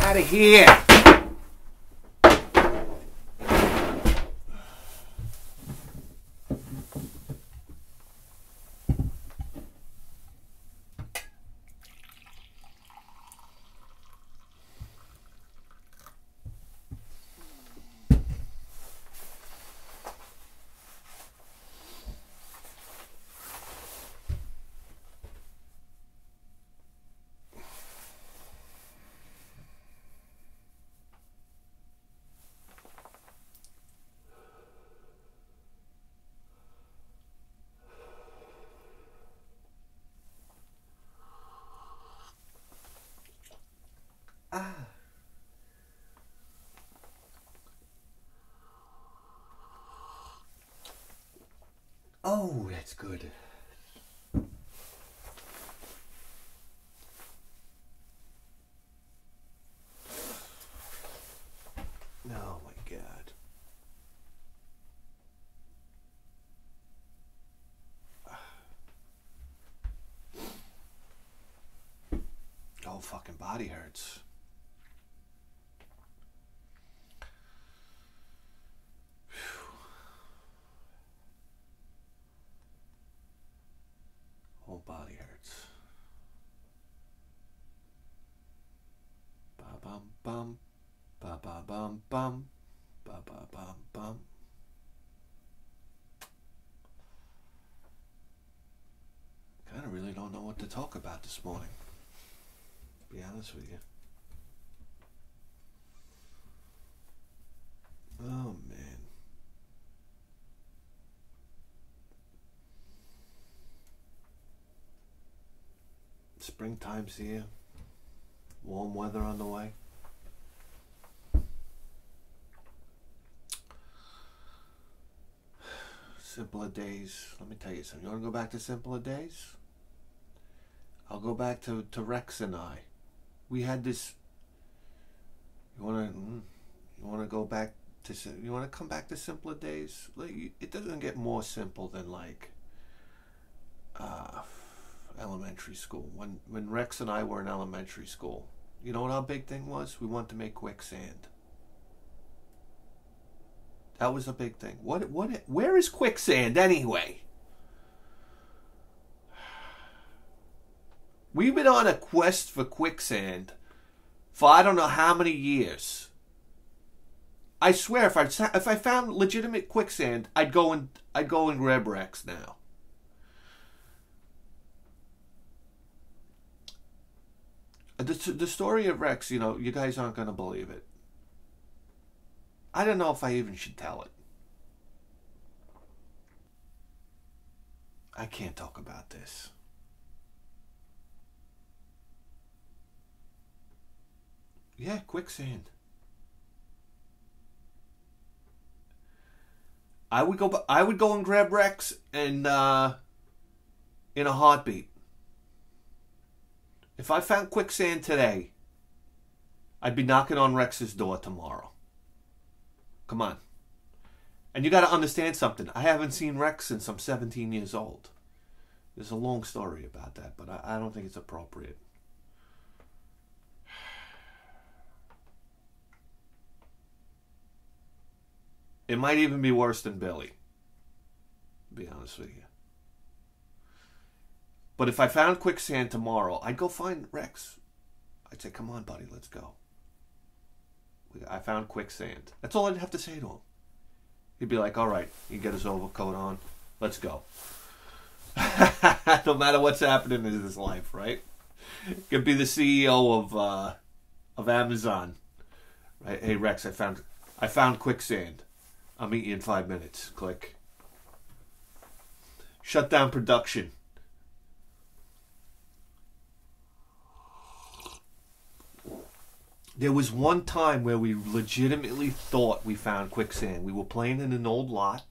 Out of here. Oh, that's good. Oh my God. Whole fucking body hurts. Whole body hurts. Ba bum bum, ba ba bum bum, ba ba bum bum. Kind of really don't know what to talk about this morning. To be honest with you. Oh man. Springtime's here. Warm weather on the way. Simpler days. Let me tell you something. You want to go back to simpler days? I'll go back to Rex and I. We had this. You want to go back to? You want to come back to simpler days? Like, it doesn't get more simple than like elementary school. When Rex and I were in elementary school, you know what our big thing was? We wanted to make quicksand. That was a big thing. Where is quicksand anyway? We've been on a quest for quicksand for I don't know how many years. I swear, if I found legitimate quicksand, I'd go and grab Rex now. The story of Rex, you know, you guys aren't going to believe it. I don't know if I even should tell it. I can't talk about this. Yeah, quicksand. I would go and grab Rex and in a heartbeat. If I found quicksand today, I'd be knocking on Rex's door tomorrow. Come on. And you got to understand something. I haven't seen Rex since I'm 17 years old. There's a long story about that, but I don't think it's appropriate. It might even be worse than Billy, to be honest with you. But if I found quicksand tomorrow, I'd go find Rex. I'd say, come on, buddy, let's go. I found quicksand. That's all I'd have to say to him. He'd be like, all right, he'd get his overcoat on. Let's go. No matter what's happening in his life, right? Could be the CEO of Amazon. Right? Hey, Rex, I found quicksand. I'll meet you in 5 minutes. Click. Shut down production. There was one time where we legitimately thought we found quicksand. We were playing in an old lot,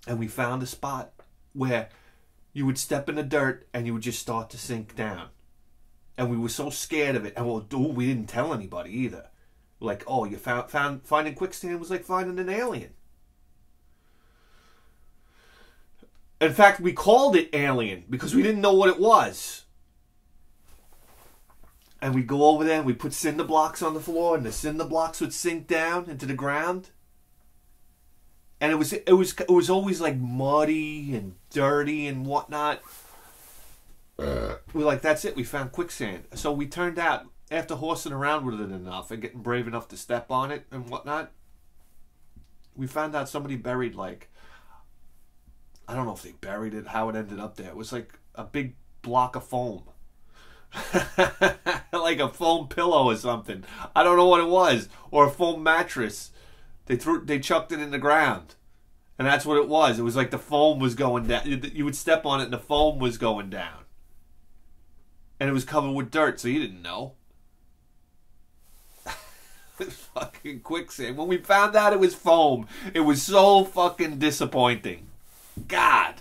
and we found a spot where you would step in the dirt and you would just start to sink down. And we were so scared of it, and we didn't tell anybody either. Like, oh, you finding quicksand was like finding an alien. In fact, we called it alien because we didn't know what it was. And we'd go over there and we'd put cinder blocks on the floor, and the cinder blocks would sink down into the ground. And it was always like muddy and dirty and whatnot. We're like, that's it, we found quicksand. So we turned out, after horsing around with it enough and getting brave enough to step on it and whatnot, we found out somebody buried, like, I don't know if they buried it, how it ended up there. It was like a big block of foam. Like a foam pillow or something. I don't know what it was. Or a foam mattress. They chucked it in the ground. And that's what it was. It was like the foam was going down. You would step on it and the foam was going down. And it was covered with dirt, so you didn't know. It was fucking quicksand. When we found out it was foam, it was so fucking disappointing. God.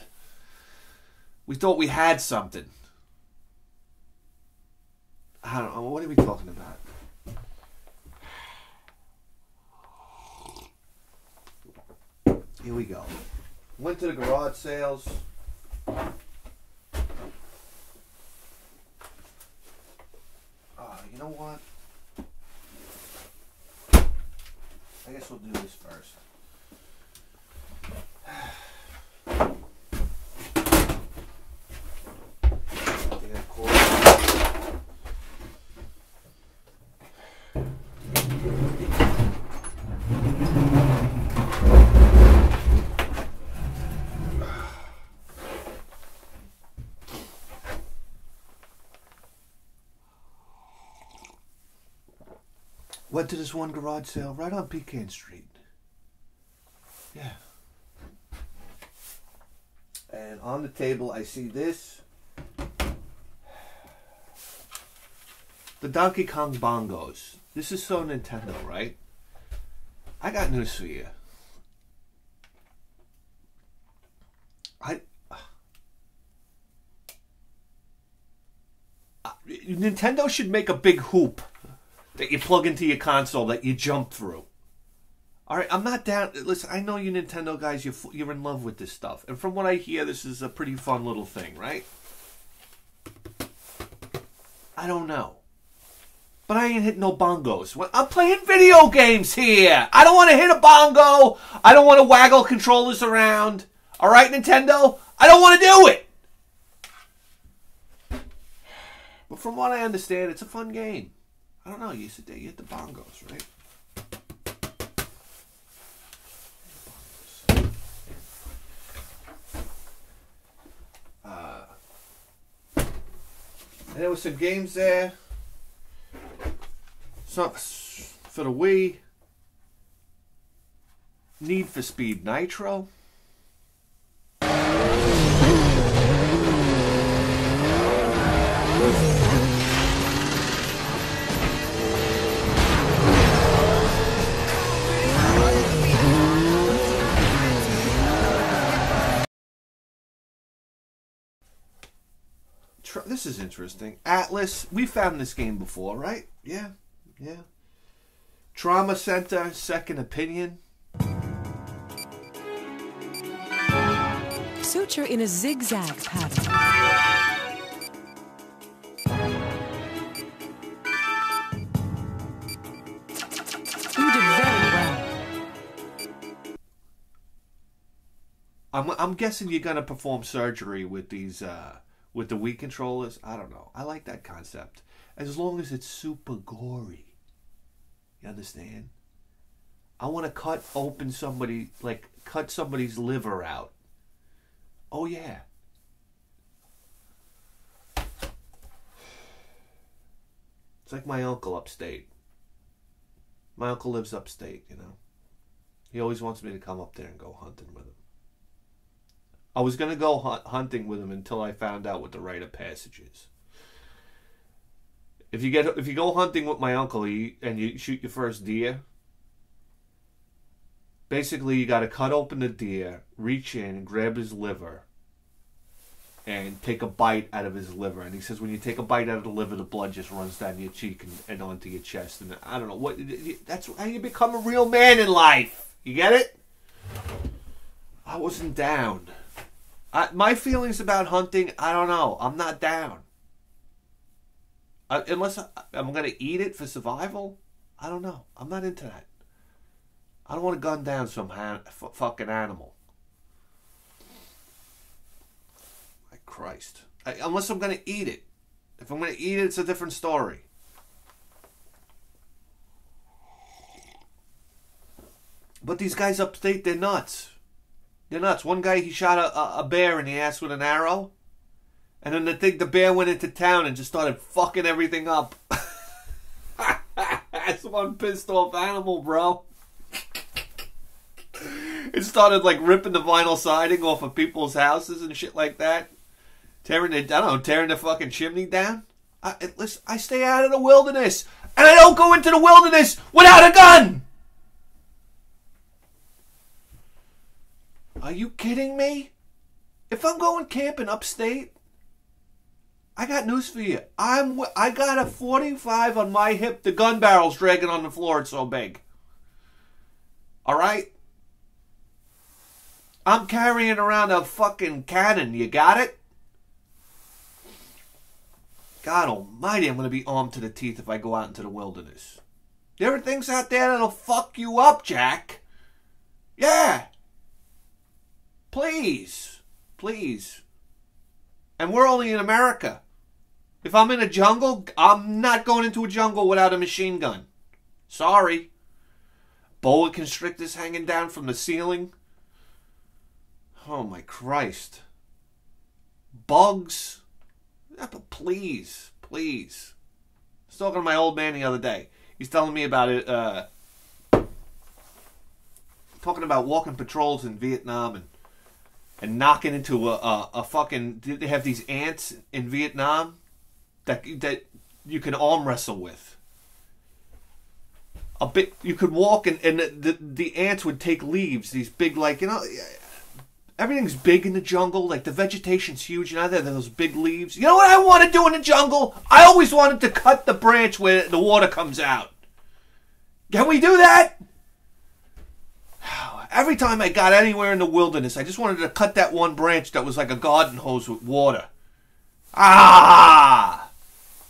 We thought we had something. I don't know. What are we talking about? Here we go. Went to the garage sales. You know what? I guess we'll do this first. Went to this one garage sale right on Pecan Street. Yeah. And on the table I see this. The Donkey Kong bongos. This is so Nintendo, right? I got news for you. Nintendo should make a big hoop that you plug into your console that you jump through. All right, I'm not down. Listen, I know you Nintendo guys, you're in love with this stuff. And from what I hear, this is a pretty fun little thing, right? I don't know. But I ain't hitting no bongos. I'm playing video games here. I don't want to hit a bongo. I don't want to waggle controllers around. All right, Nintendo? I don't want to do it. But from what I understand, it's a fun game. I don't know, you sit there, you hit the bongos, right? And there was some games there. Some for the Wii. Need for Speed Nitro. This is interesting. Atlas. We found this game before, right? Yeah. Yeah. Trauma Center, Second Opinion. Suture in a zigzag pattern. You did very well. I'm guessing you're gonna perform surgery with these with the Wii controllers. I don't know. I like that concept. As long as it's super gory. You understand? I want to cut open somebody, like cut somebody's liver out. Oh yeah. It's like my uncle upstate. My uncle lives upstate, you know. He always wants me to come up there and go hunting with him. I was going to go hunting with him until I found out what the rite of passage is. If you go hunting with my uncle and you shoot your first deer, basically you got to cut open the deer, reach in and grab his liver, and take a bite out of his liver. And he says when you take a bite out of the liver, the blood just runs down your cheek and onto your chest. And I don't know what. That's how you become a real man in life. You get it? I wasn't down. My feelings about hunting, I don't know. I'm not down. Unless I'm going to eat it for survival. I don't know. I'm not into that. I don't want to gun down some fucking animal. My Christ. Unless I'm going to eat it. If I'm going to eat it, it's a different story. But these guys upstate, they're nuts. They're nuts. One guy, he shot a bear in the ass with an arrow. And then the bear went into town and just started fucking everything up. That's one pissed off animal, bro. It started like ripping the vinyl siding off of people's houses and shit like that. Tearing the fucking chimney down. Listen, I stay out of the wilderness. And I don't go into the wilderness without a gun. Are you kidding me? If I'm going camping upstate, I got news for you. I got a 45 on my hip. The gun barrel's dragging on the floor. It's so big. All right? I'm carrying around a fucking cannon. You got it? God almighty, I'm going to be armed to the teeth if I go out into the wilderness. There are things out there that'll fuck you up, Jack. Yeah. Please. Please. And we're only in America. If I'm in a jungle, I'm not going into a jungle without a machine gun. Sorry. Boa constrictors hanging down from the ceiling. Oh my Christ. Bugs. Yeah, but please, please. I was talking to my old man the other day. He's telling me about it, talking about walking patrols in Vietnam and knocking into a fucking... They have these ants in Vietnam that you can arm wrestle with. A bit, you could walk and the ants would take leaves, these big, like, you know... Everything's big in the jungle. Like, the vegetation's huge. You know, there are those big leaves. You know what I want to do in the jungle? I always wanted to cut the branch where the water comes out. Can we do that? Every time I got anywhere in the wilderness, I just wanted to cut that one branch that was like a garden hose with water. Ah!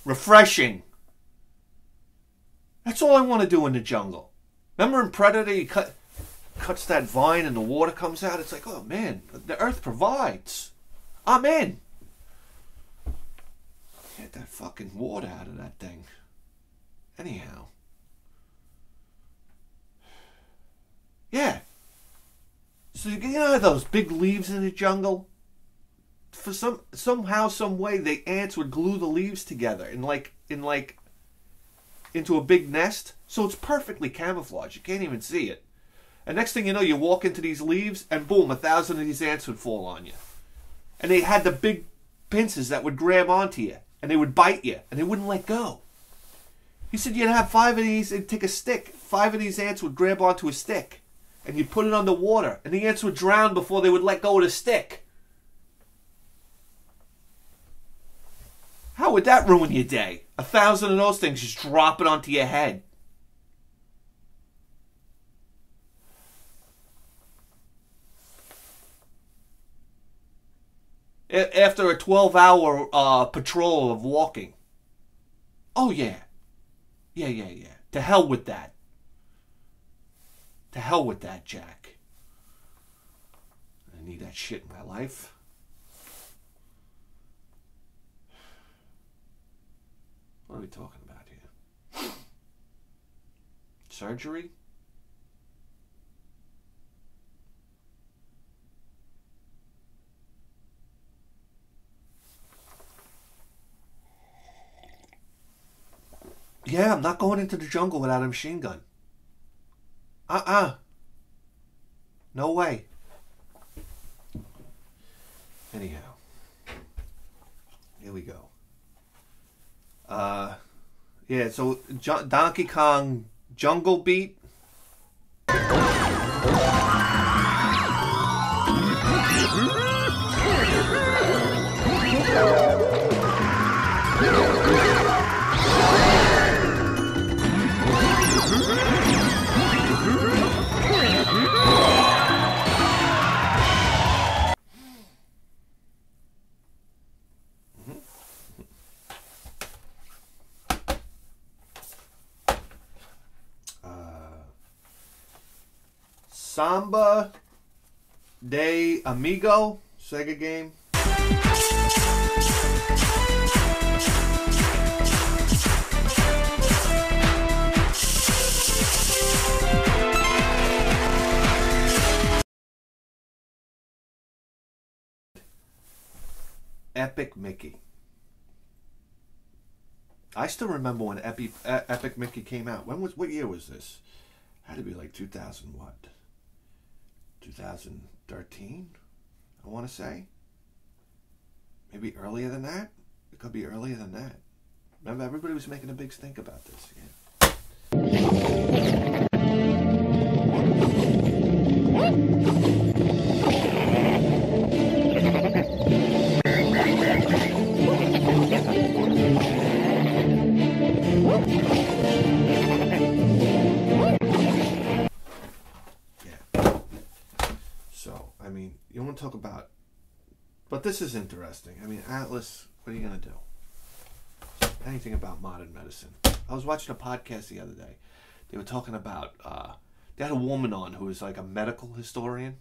Refreshing. That's all I want to do in the jungle. Remember in Predator, you cuts that vine and the water comes out. It's like, oh man, the earth provides. I'm in. Get that fucking water out of that thing. Anyhow. Yeah. So you know those big leaves in the jungle? For somehow, some way, the ants would glue the leaves together into a big nest. So it's perfectly camouflaged. You can't even see it. And next thing you know, you walk into these leaves, and boom, 1,000 of these ants would fall on you. And they had the big pincers that would grab onto you, and they would bite you, and they wouldn't let go. He said you'd have 5 of these, and take a stick. 5 of these ants would grab onto a stick, and you'd put it under water, and the ants would drown before they would let go of the stick. How would that ruin your day? 1,000 of those things just dropping onto your head. After a 12-hour patrol of walking. Oh, yeah. Yeah. To hell with that. To hell with that, Jack. I need that shit in my life. What are we talking about here? Surgery? Yeah, I'm not going into the jungle without a machine gun. No way. Anyhow. Here we go. Yeah, so Donkey Kong Jungle Beat. Samba de Amigo Sega game. Epic Mickey. I still remember when Epic Mickey came out. What year was this? Had to be like 2000 what? 2013? I want to say. Maybe earlier than that? It could be earlier than that. Remember, everybody was making a big stink about this. Yeah. So, I mean, you want to talk about... But this is interesting. I mean, Atlas, what are you going to do? Anything about modern medicine. I was watching a podcast the other day. They were talking about... they had a woman on who was like a medical historian.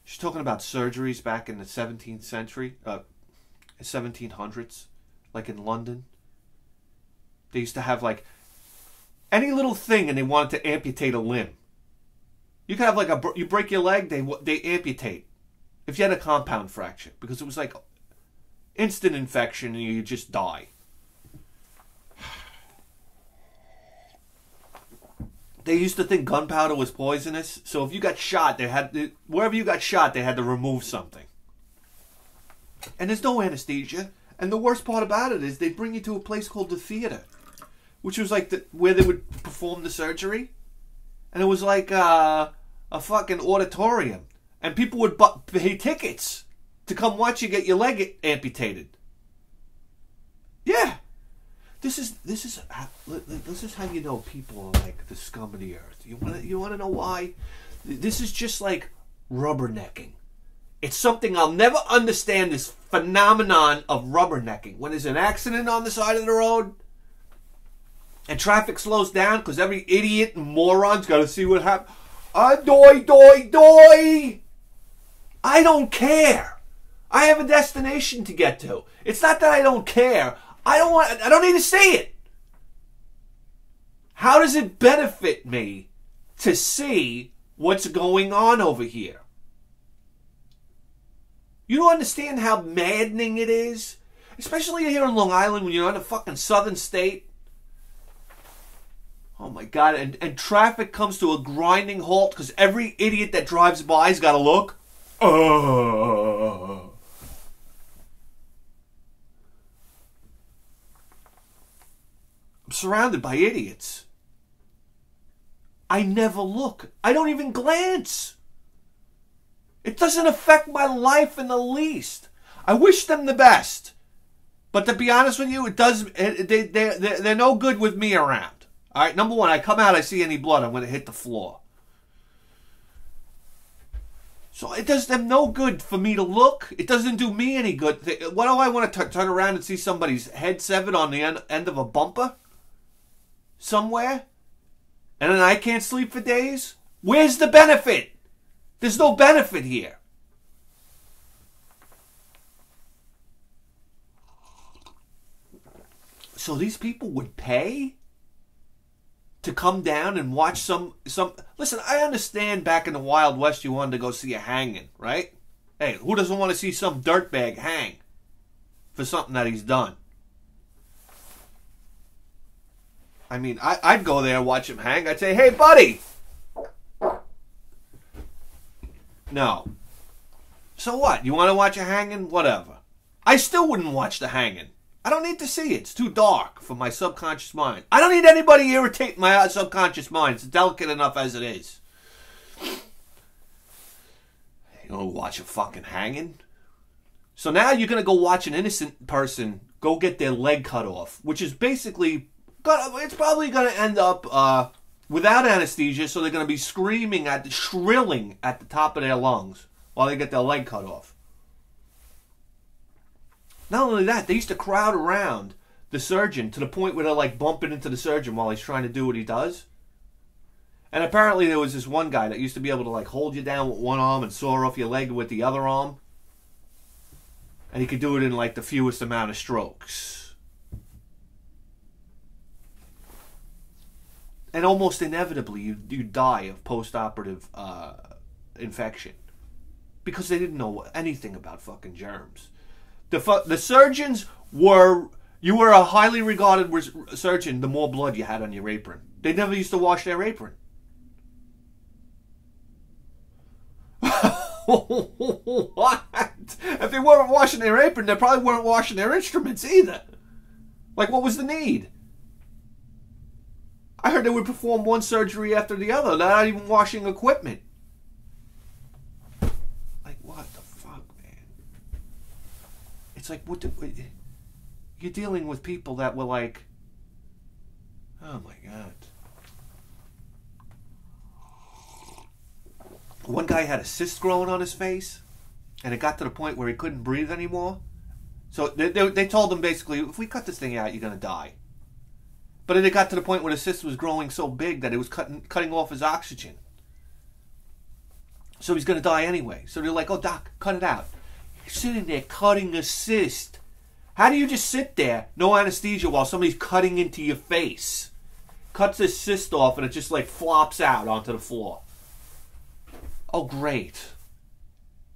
She's talking about surgeries back in the 17th century, 1700s, like in London. They used to have like any little thing and they wanted to amputate a limb. You could have like you break your leg, they amputate. If you had a compound fracture, because it was like instant infection and you just die. They used to think gunpowder was poisonous, so if you got shot, wherever you got shot, they had to remove something. And there's no anesthesia. And the worst part about it is they'd bring you to a place called the theater, which was like where they would perform the surgery. And it was like a fucking auditorium. And people would pay tickets to come watch you get your leg amputated. Yeah. This is how you know people are like the scum of the earth. You want to know why? This is just like rubbernecking. It's something I'll never understand, this phenomenon of rubbernecking. When there's an accident on the side of the road and traffic slows down because every idiot and moron's got to see what happened. Doi. I don't care. I have a destination to get to. It's not that I don't care. I don't need to see it. How does it benefit me to see what's going on over here? You don't understand how maddening it is? Especially here in Long Island when you're in a fucking southern state. Oh my God, and traffic comes to a grinding halt because every idiot that drives by's got to look. I'm surrounded by idiots. I never look. I don't even glance. It doesn't affect my life in the least. I wish them the best. But to be honest with you, it does. They're no good with me around. All right, number one, I come out, I see any blood, I'm going to hit the floor. So it does them no good for me to look. It doesn't do me any good. What do I want to turn around and see somebody's head severed on the end of a bumper? Somewhere? And then I can't sleep for days? Where's the benefit? There's no benefit here. So these people would pay to come down and watch some... Listen, I understand back in the Wild West you wanted to go see a hanging, right? Hey, who doesn't want to see some dirtbag hang for something that he's done? I mean, I'd go there and watch him hang. I'd say, hey, buddy. No. So what? You want to watch a hanging? Whatever. I still wouldn't watch the hanging. I don't need to see it. It's too dark for my subconscious mind. I don't need anybody irritating my subconscious mind. It's delicate enough as it is. You want to watch a fucking hanging? So now you're going to go watch an innocent person go get their leg cut off, which is basically... It's probably going to end up without anesthesia, so they're going to be shrilling at the top of their lungs while they get their leg cut off. Not only that, they used to crowd around the surgeon to the point where they're like bumping into the surgeon while he's trying to do what he does. And apparently there was this one guy that used to be able to like hold you down with one arm and saw off your leg with the other arm. And he could do it in like the fewest amount of strokes. And almost inevitably you die of post-operative infection. Because they didn't know anything about fucking germs. The surgeons were... You were a highly regarded surgeon the more blood you had on your apron. They never used to wash their apron. What? If they weren't washing their apron, they probably weren't washing their instruments either. Like, what was the need? I heard they would perform one surgery after the other, not even washing equipment. Like, what the fuck, man? It's like, you're dealing with people that were like, oh my God. One guy had a cyst growing on his face, and it got to the point where he couldn't breathe anymore. So they told him basically, if we cut this thing out, you're going to die. But then it got to the point where the cyst was growing so big that it was cutting off his oxygen. So he's going to die anyway. So they're like, oh, doc, cut it out. You're sitting there cutting a cyst. How do you just sit there, no anesthesia, while somebody's cutting into your face? Cuts this cyst off and it just like flops out onto the floor. Oh, great.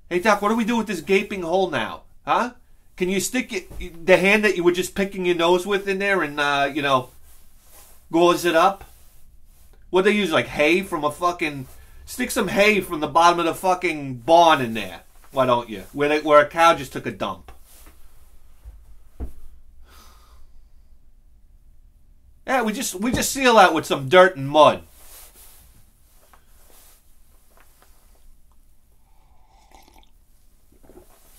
Hey, doc, what do we do with this gaping hole now? Huh? Can you stick the hand that you were just picking your nose with in there and, gauze it up? What they use, like hay from a fucking... Stick some hay from the bottom of the fucking barn in there. Why don't you? Where a cow just took a dump. Yeah, we just seal that with some dirt and mud.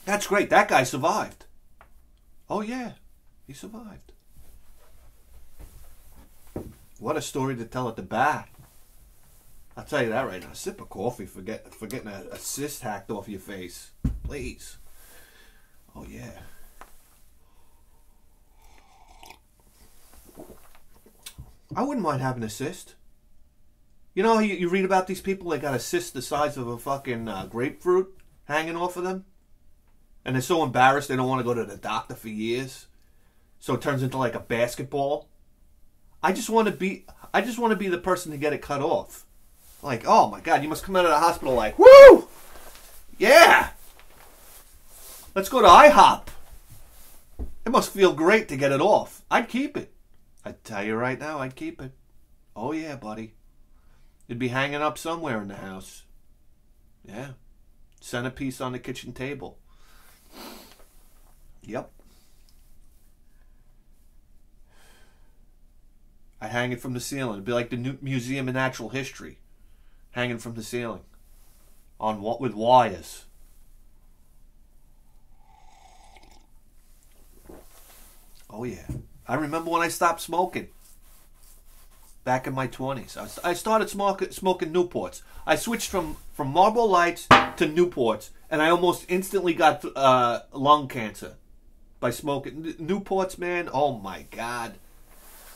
That's great. That guy survived. Oh yeah, he survived. What a story to tell at the bar. I'll tell you that right now. A sip of coffee for getting a cyst hacked off your face. Please. Oh yeah. I wouldn't mind having a cyst. You know, you read about these people, they got a cyst the size of a fucking grapefruit hanging off of them. And they're so embarrassed they don't want to go to the doctor for years. So it turns into like a basketball. I just want to be the person to get it cut off. Like, oh my God, you must come out of the hospital like, woo! Yeah! Let's go to IHOP. It must feel great to get it off. I'd keep it. I'd tell you right now, I'd keep it. Oh yeah, buddy. It'd be hanging up somewhere in the house. Yeah. Centerpiece on the kitchen table. Yep. I hang it from the ceiling. It'd be like the new Museum of Natural History, hanging from the ceiling, on what with wires. Oh yeah, I remember when I stopped smoking. Back in my 20s, I started smoking Newports. I switched from Marlboro Lights to Newports, and I almost instantly got lung cancer by smoking Newports. Man, oh my God.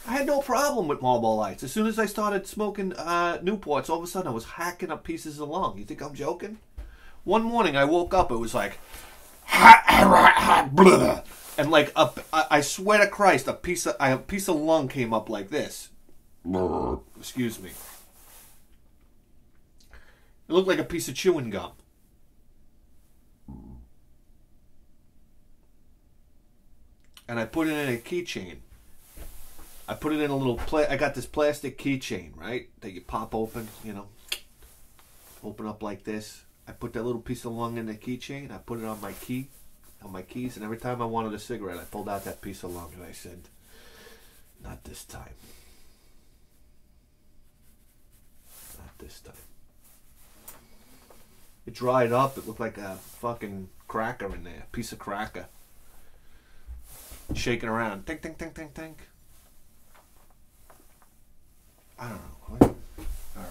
I had no problem with Marlboro Lights. As soon as I started smoking Newports, all of a sudden I was hacking up pieces of lung. You think I'm joking? One morning I woke up, it was like, and like I swear to Christ, a piece of lung came up like this. Excuse me. It looked like a piece of chewing gum. And I put it in a keychain. I put it in a little I got this plastic keychain, right? That you pop open, you know. Open up like this. I put that little piece of lung in the keychain. I put it on my keys, and every time I wanted a cigarette, I pulled out that piece of lung and I said, not this time. Not this time. It dried up. It looked like a fucking cracker in there. A piece of cracker. Shaking around. Tink, tink, tink, tink, tink. I don't know. Alright.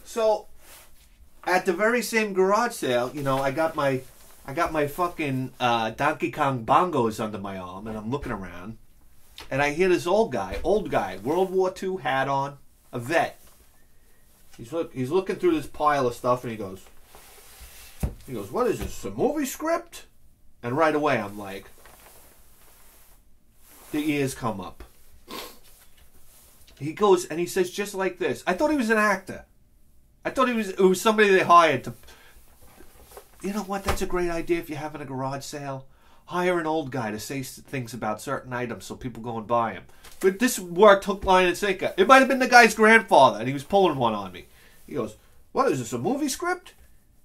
So, at the very same garage sale, you know, I got my fucking Donkey Kong bongos under my arm, and I'm looking around, and I hear this old guy, World War II hat on, a vet. He's looking through this pile of stuff, and he goes, "What is this? A movie script?" And right away, I'm like, the ears come up. He goes and he says just like this. I thought he was an actor. I thought it was somebody they hired to. You know what? That's a great idea if you're having a garage sale. Hire an old guy to say things about certain items so people go and buy them. But this worked hook, line, and sinker. It might have been the guy's grandfather, and he was pulling one on me. He goes, "What is this, a movie script?"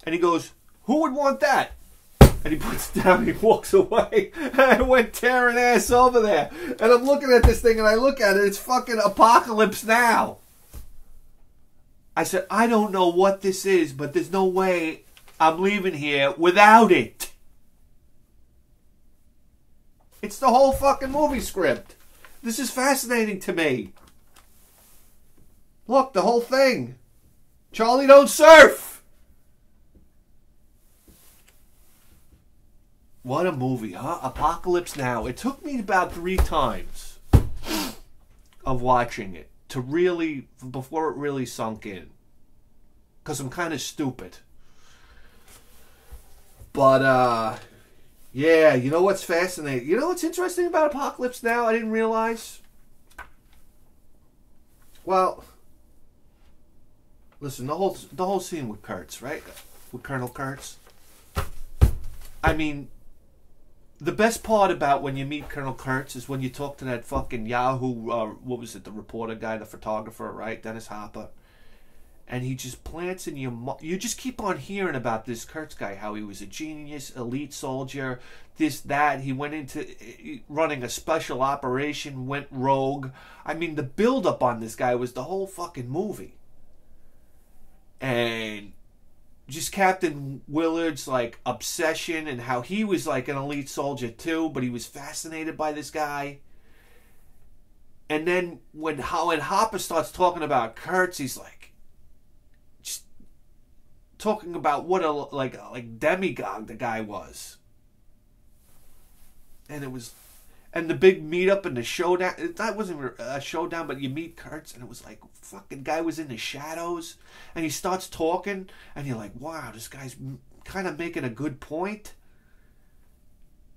And he goes, "Who would want that?" And he puts it down and he walks away. And I went tearing ass over there. And I'm looking at this thing, and I look at it. It's fucking Apocalypse Now. I said, I don't know what this is, but there's no way I'm leaving here without it. It's the whole fucking movie script. This is fascinating to me. Look, the whole thing. Charlie don't surf. What a movie, huh? Apocalypse Now. It took me about 3 times of watching it to really, before it really sunk in. Because I'm kind of stupid. But, yeah, you know what's fascinating? You know what's interesting about Apocalypse Now? I didn't realize. Well, listen, the whole scene with Kurtz, right? With Colonel Kurtz. I mean, the best part about when you meet Colonel Kurtz is when you talk to that fucking Yahoo, what was it, the reporter guy, the photographer, right? Dennis Hopper. And he just plants in your... You just keep on hearing about this Kurtz guy, how he was a genius, elite soldier, this, that. He went into running a special operation, went rogue. I mean, the build-up on this guy was the whole fucking movie. And just Captain Willard's, like, obsession and how he was, like, an elite soldier, too, but he was fascinated by this guy. And then when Hopper starts talking about Kurtz, he's like, talking about what a like demigod the guy was. And it was, and the big meetup and the showdown, that wasn't a showdown, but you meet Kurtz and it was like, fucking guy was in the shadows, and he starts talking and you're like, wow, this guy's kind of making a good point.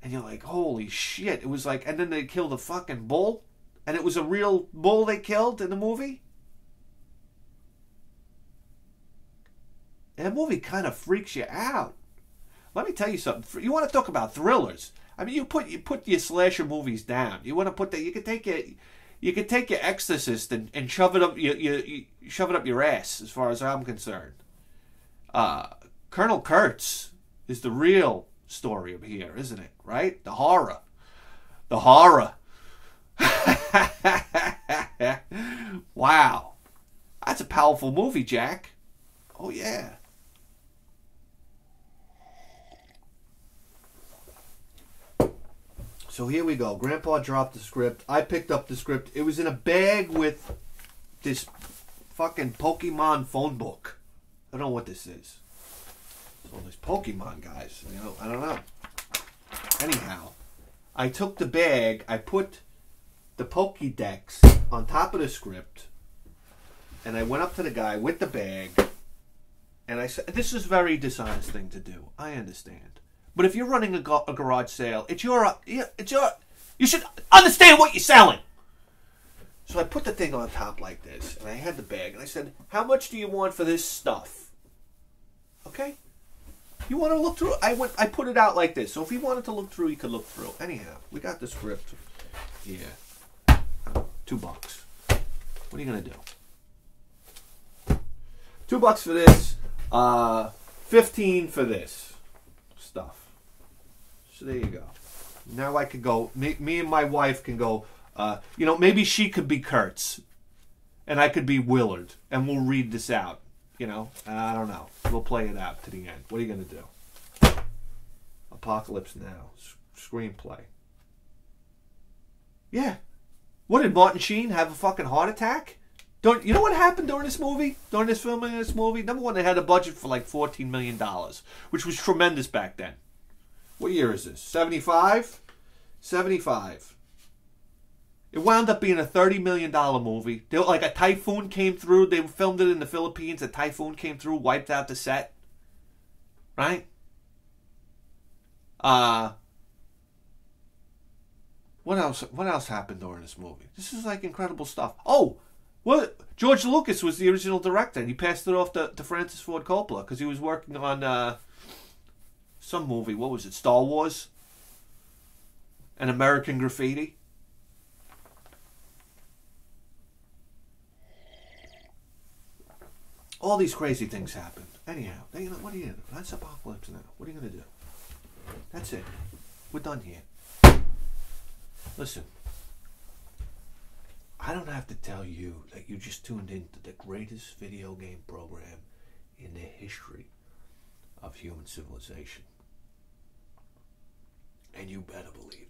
And you're like, holy shit. It was like, and then they killed a fucking bull, and it was a real bull they killed in the movie. And the movie kind of freaks you out. Let me tell you something. You want to talk about thrillers? I mean, you put your slasher movies down. You want to put that? You could take your Exorcist and shove it up you shove it up your ass. As far as I'm concerned, Colonel Kurtz is the real story of here, isn't it? Right? The horror. Wow, that's a powerful movie, Jack. Oh yeah. So here we go. Grandpa dropped the script. I picked up the script. It was in a bag with this fucking Pokemon phone book. I don't know what this is. So this Pokemon, guys. You know, I don't know. Anyhow, I took the bag. I put the Pokédex on top of the script. And I went up to the guy with the bag. And I said, this is a very dishonest thing to do. I understand. But if you're running a garage sale, you should understand what you're selling. So I put the thing on top like this, and I had the bag, and I said, how much do you want for this stuff? Okay? You want to look through? I put it out like this. So if he wanted to look through, he could look through. Anyhow, we got the script here. $2. What are you going to do? $2 for this. 15 for this stuff. So there you go. Now I could go. Me and my wife can go. Maybe she could be Kurtz, and I could be Willard, and we'll read this out. I don't know. We'll play it out to the end. What are you gonna do? Apocalypse Now screenplay. Yeah. What, did Martin Sheen have a fucking heart attack? You know what happened during this movie? During this filming of this movie? Number one, they had a budget for like $14 million, which was tremendous back then. What year is this? 75? 75. It wound up being a $30 million movie. Like a typhoon came through. They filmed it in the Philippines. A typhoon came through, wiped out the set. Right? What else? What else happened during this movie? This is like incredible stuff. Oh, what? George Lucas was the original director, and he passed it off to Francis Ford Coppola because he was working on some movie. What was it? Star Wars? An American Graffiti? All these crazy things happened. Anyhow, you know, what are you gonna do? That's apocalypse now. What are you gonna do? That's it. We're done here. Listen, I don't have to tell you that you just tuned into the greatest video game program in the history of human civilization. And you better believe